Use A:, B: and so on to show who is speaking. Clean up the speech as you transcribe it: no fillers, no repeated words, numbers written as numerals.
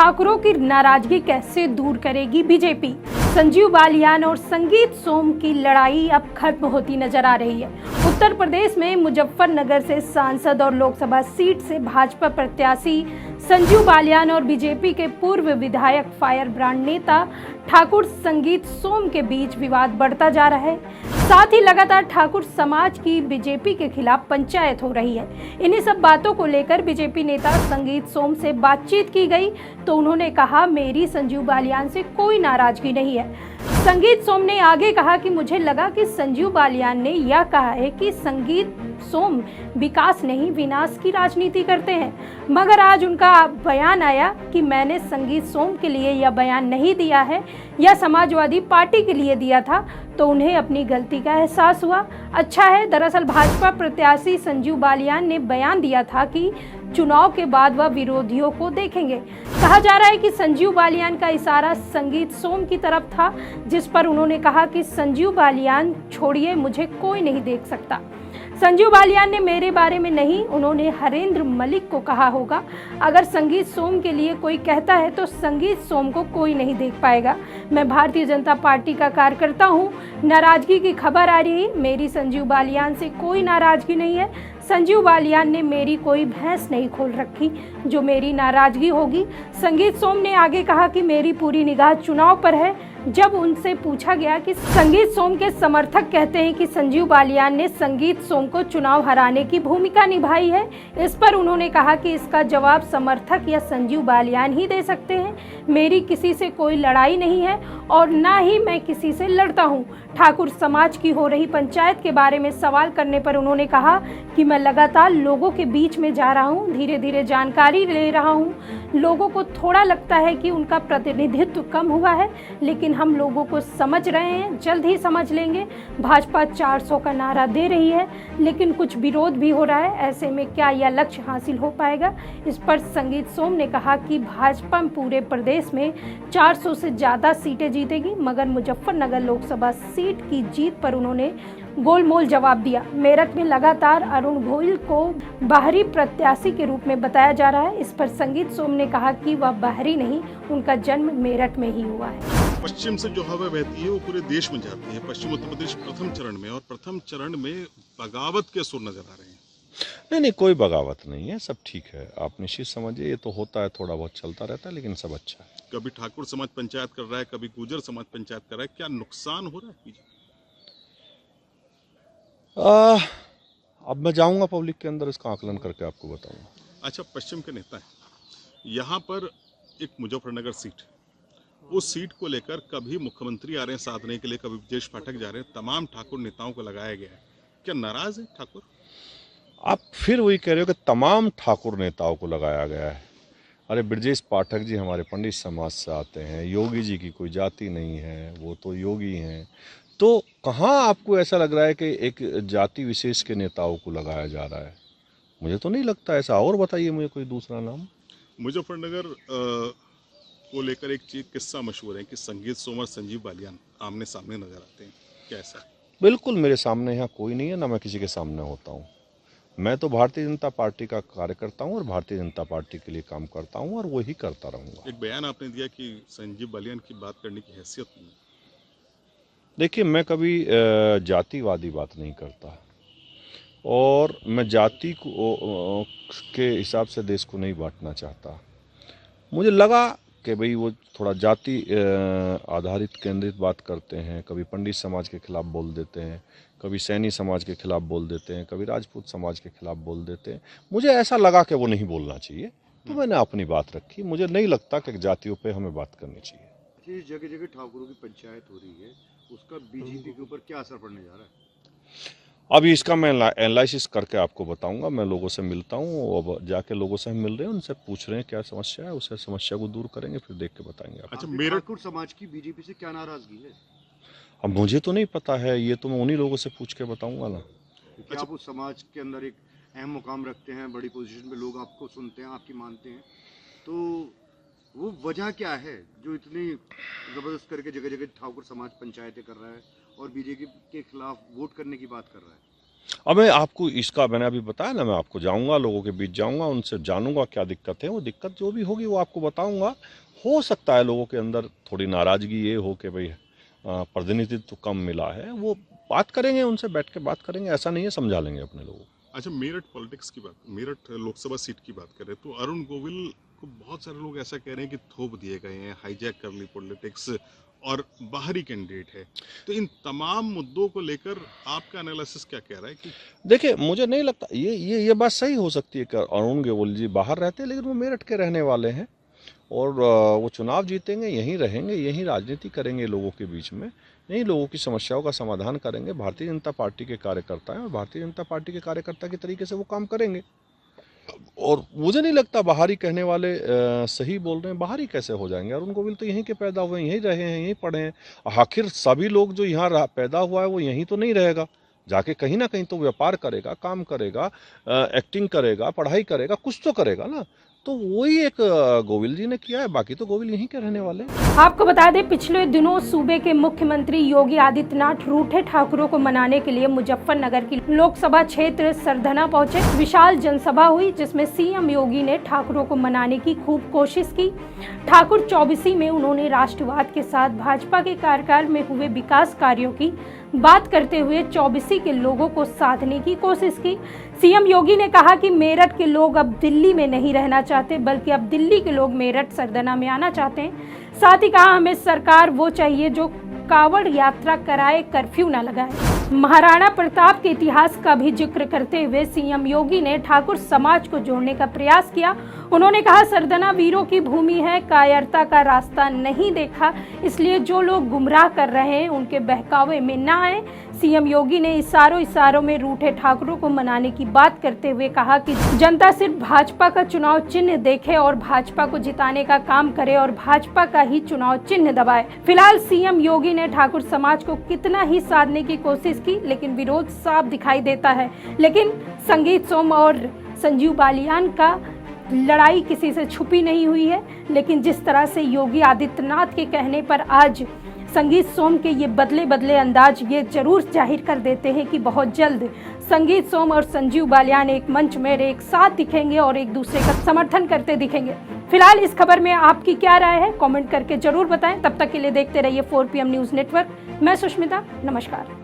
A: ठाकुरों की नाराजगी कैसे दूर करेगी बीजेपी? संजीव बालियान और संगीत सोम की लड़ाई अब खत्म होती नजर आ रही है। उत्तर प्रदेश में मुजफ्फरनगर से सांसद और लोकसभा सीट से भाजपा प्रत्याशी संजीव बालियान और बीजेपी के पूर्व विधायक फायर ब्रांड नेता ठाकुर संगीत सोम के बीच विवाद बढ़ता जा रहा है। साथ ही लगातार ठाकुर समाज की बीजेपी के खिलाफ पंचायत हो रही है। इन्हीं सब बातों को लेकर बीजेपी नेता संगीत सोम से बातचीत की गई तो उन्होंने कहा, मेरी संजीव बालियान से कोई नाराजगी नहीं है। संगीत सोम ने आगे कहा कि मुझे लगा कि संजीव बालियान ने यह कहा है कि संगीत सोम विकास नहीं विनाश की राजनीति करते हैं, मगर आज उनका बयान आया कि मैंने संगीत सोम के लिए यह बयान नहीं दिया है, यह समाजवादी पार्टी के लिए दिया था, तो उन्हें अपनी गलती का एहसास हुआ। अच्छा है, दरअसल भाजपा प्रत्याशी संजीव बालियान ने बयान दिया था कि चुनाव के बाद वह विरोधियों को देखेंगे। कहा जा रहा है कि संजीव बालियान का इशारा संगीत सोम की तरफ था, जिस पर उन्होंने कहा कि संजीव बालियान छोड़िए, मुझे कोई नहीं देख सकता। संजीव बालियान ने मेरे बारे में नहीं, उन्होंने हरेंद्र मलिक को कहा होगा। अगर संगीत सोम के लिए कोई कहता है तो संगीत सोम को कोई नहीं देख पाएगा। मैं भारतीय जनता पार्टी का कार्यकर्ता हूँ। नाराजगी की खबर आ रही, मेरी संजीव बालियान से कोई नाराजगी नहीं है। संजीव बालियान ने मेरी कोई भैंस नहीं खोल रखी जो मेरी नाराजगी होगी। संगीत सोम ने आगे कहा कि मेरी पूरी निगाह चुनाव पर है। जब उनसे पूछा गया कि संगीत सोम के समर्थक कहते हैं कि संजीव बालियान ने संगीत सोम को चुनाव हराने की भूमिका निभाई है, इस पर उन्होंने कहा कि इसका जवाब समर्थक या संजीव बालियान ही दे सकते हैं। मेरी किसी से कोई लड़ाई नहीं है और ना ही मैं किसी से लड़ता हूं। ठाकुर समाज की हो रही पंचायत के बारे में सवाल करने पर उन्होंने कहा कि मैं लगातार लोगों के बीच में जा रहा हूं, धीरे धीरे जानकारी ले रहा हूं। लोगों को थोड़ा लगता है कि उनका प्रतिनिधित्व कम हुआ है, लेकिन हम लोगों को समझ रहे हैं, जल्द ही समझ लेंगे। भाजपा 400 का नारा दे रही है, लेकिन कुछ विरोध भी हो रहा है। ऐसे में क्या यह लक्ष्य हासिल हो पाएगा? इस पर संगीत सोम ने कहा कि भाजपा पूरे प्रदेश में 400 से ज़्यादा सीटें जीतेगी, मगर मुजफ्फरनगर लोकसभा सीट की जीत पर उन्होंने गोलमोल जवाब दिया। मेरठ में लगातार अरुण गोयल को बाहरी प्रत्याशी के रूप में बताया जा रहा है। इस पर संगीत सोम ने कहा कि वह बाहरी नहीं, उनका जन्म मेरठ में ही हुआ है।
B: पश्चिम से जो हवा बहती है वो पूरे देश में जाती है। पश्चिम उत्तर प्रदेश प्रथम चरण में, और प्रथम चरण में बगावत के सुर नजर आ रहे हैं।
C: नहीं, कोई बगावत नहीं है, सब ठीक है। आप निश्चित समझिए, ये तो होता है, थोड़ा बहुत चलता रहता है, लेकिन सब अच्छा है।
B: कभी ठाकुर समाज पंचायत कर रहा है, कभी गुर्जर समाज पंचायत कर रहा है, क्या नुकसान हो रहा है?
C: अब मैं जाऊंगा पब्लिक के अंदर, इसका आकलन करके आपको बताऊंगा।
B: अच्छा, पश्चिम के नेता है, यहाँ पर एक मुजफ्फरनगर सीट, उस सीट को लेकर कभी मुख्यमंत्री आ रहे हैं साधने के लिए, कभी ब्रजेश पाठक जा रहे हैं, तमाम ठाकुर नेताओं को लगाया गया है। क्या नाराज है ठाकुर?
C: आप फिर वही कह रहे हो कि तमाम ठाकुर नेताओं को लगाया गया है। अरे ब्रजेश पाठक जी हमारे पंडित समाज से आते हैं, योगी जी की कोई जाति नहीं है, वो तो योगी हैं। तो कहाँ आपको ऐसा लग रहा है कि एक जाति विशेष के नेताओं को लगाया जा रहा है? मुझे तो नहीं लगता ऐसा। और बताइए मुझे कोई दूसरा नाम।
B: मुजफ्फरनगर को लेकर एक चीज किस्सा मशहूर है कि संगीत सोम और संजीव बालियान आमने सामने नजर आते हैं, क्या ऐसा?
C: बिल्कुल मेरे सामने यहाँ कोई नहीं है, ना मैं किसी के सामने होता हूँ। मैं तो भारतीय जनता पार्टी का कार्यकर्ता हूँ और भारतीय जनता पार्टी के लिए काम करता हूँ और वही करता रहूँगा।
B: एक बयान आपने दिया कि संजीव बालियान की बात करने की हैसियत नहीं है।
C: देखिए, मैं कभी जातिवादी बात नहीं करता और मैं जाति को के हिसाब से देश को नहीं बांटना चाहता। मुझे लगा कि भाई वो थोड़ा जाति आधारित केंद्रित बात करते हैं, कभी पंडित समाज के खिलाफ बोल देते हैं, कभी सैनी समाज के खिलाफ बोल देते हैं, कभी राजपूत समाज के खिलाफ बोल देते हैं। मुझे ऐसा लगा कि वो नहीं बोलना चाहिए, तो मैंने अपनी बात रखी। मुझे नहीं लगता कि जातियों पे हमें बात करनी चाहिए।
D: जगह जगह ठाकुरों की पंचायत हो रही है, उसका बीजेपी के ऊपर क्या असर पड़ने जा रहा है?
C: अभी इसका मैं एनालिसिस करके आपको बताऊंगा। मैं लोगों से मिलता हूँ, अब जाके लोगों से हम मिल रहे हैं, उनसे पूछ रहे हैं क्या समस्या है, उसे समस्या को दूर करेंगे, फिर देख के बताएंगे आपको।
B: अच्छा, मेरठ
D: ठाकुर समाज की बीजेपी से क्या नाराजगी है?
C: अब मुझे तो नहीं पता है, ये तो मैं उन्हीं लोगों से पूछ के बताऊंगा ना।
D: क्या आप उस समाज के अंदर एक अहम मुकाम रखते हैं, बड़ी पोजीशन पे लोग आपको सुनते हैं, आपकी मानते हैं, तो वो वजह क्या है जो इतनी जबरदस्त करके जगह जगह ठाकुर समाज पंचायतें कर रहा है और बीजेपी के खिलाफ वोट करने की बात कर रहा है?
C: अब मैं आपको इसका मैंने अभी बताया ना, मैं आपको जाऊंगा, लोगों के बीच जाऊंगा, उनसे जानूंगा क्या दिक्कत है, वो दिक्कत जो भी होगी वो आपको बताऊंगा। हो सकता है लोगों के अंदर थोड़ी नाराजगी ये हो कि भाई प्रतिनिधित्व कम मिला है, वो बात करेंगे, उनसे बैठ के बात करेंगे, ऐसा नहीं है, समझा लेंगे अपने लोगों को।
B: अच्छा, मेरठ पॉलिटिक्स की बात, मेरठ लोकसभा सीट की बात करें तो अरुण गोविल को बहुत सारे लोग ऐसा कह रहे हैं कि थोप दिए गए हैं, हाईजैक कर ली पॉलिटिक्स और बाहरी कैंडिडेट है। तो इन तमाम मुद्दों को लेकर आपका एनालिसिस क्या कह रहा है? कि
C: देखिए, मुझे नहीं लगता ये बात सही हो सकती है कि अरुण गोविल जी बाहर रहते हैं, लेकिन वो मेरठ के रहने वाले हैं और वो चुनाव जीतेंगे, यहीं रहेंगे, यहीं राजनीति करेंगे लोगों के बीच में, यहीं लोगों की समस्याओं का समाधान करेंगे। भारतीय जनता पार्टी के कार्यकर्ता हैं और भारतीय जनता पार्टी के कार्यकर्ता के तरीके से वो काम करेंगे। और मुझे नहीं लगता बाहरी कहने वाले सही बोल रहे हैं। बाहरी कैसे हो जाएंगे? अरुण गोविल तो यहीं के पैदा हुए हैं, यहीं रहे हैं, यहीं पढ़े हैं। आखिर सभी लोग जो यहाँ पैदा हुआ है वो यहीं तो नहीं रहेगा, जाके कहीं ना कहीं तो व्यापार करेगा, काम करेगा, एक्टिंग करेगा, पढ़ाई करेगा, कुछ तो करेगा ना। तो वही एक गोविल जी ने किया है, बाकी तो गोविल यहीं के रहने वाले हैं।
A: आपको बता दें, पिछले दिनों सूबे के मुख्यमंत्री योगी आदित्यनाथ रूठे ठाकुरों को मनाने के लिए मुजफ्फरनगर की लोकसभा क्षेत्र सरधना पहुंचे। विशाल जनसभा हुई जिसमें सीएम योगी ने ठाकुरों को मनाने की खूब कोशिश की। ठाकुर चौबीसी में उन्होंने राष्ट्रवाद के साथ भाजपा के कार्यकाल में हुए विकास कार्यों की बात करते हुए चौबीसी के लोगों को साधने की कोशिश की। सीएम योगी ने कहा कि मेरठ के लोग अब दिल्ली में नहीं रहना चाहते, बल्कि अब दिल्ली के लोग मेरठ सरधना में आना चाहते हैं। साथ ही कहा, हमें सरकार वो चाहिए जो कावड़ यात्रा कराए, कर्फ्यू न लगाए। महाराणा प्रताप के इतिहास का भी जिक्र करते हुए सीएम योगी ने ठाकुर समाज को जोड़ने का प्रयास किया। उन्होंने कहा, सरधना वीरों की भूमि है, कायरता का रास्ता नहीं देखा, इसलिए जो लोग गुमराह कर रहे हैं उनके बहकावे में ना आए। सीएम योगी ने इशारों में रूठे ठाकुरों को मनाने की बात करते हुए कहा कि जनता सिर्फ भाजपा का चुनाव चिन्ह देखे और भाजपा को जिताने का काम करे और भाजपा का ही चुनाव चिन्ह दबाए। फिलहाल सीएम योगी ने ठाकुर समाज को कितना ही साधने की कोशिश की, लेकिन विरोध साफ दिखाई देता है। लेकिन संगीत सोम और संजीव बालियान का लड़ाई किसी से छुपी नहीं हुई है। लेकिन जिस तरह से योगी आदित्यनाथ के कहने पर आज संगीत सोम के ये बदले अंदाज ये जरूर जाहिर कर देते हैं कि बहुत जल्द संगीत सोम और संजीव बालियान एक मंच में एक साथ दिखेंगे और एक दूसरे का समर्थन करते दिखेंगे। फिलहाल इस खबर में आपकी क्या राय है, कमेंट करके जरूर बताएं। तब तक के लिए देखते रहिए 4 PM न्यूज़ नेटवर्क। मैं सुष्मिता, नमस्कार।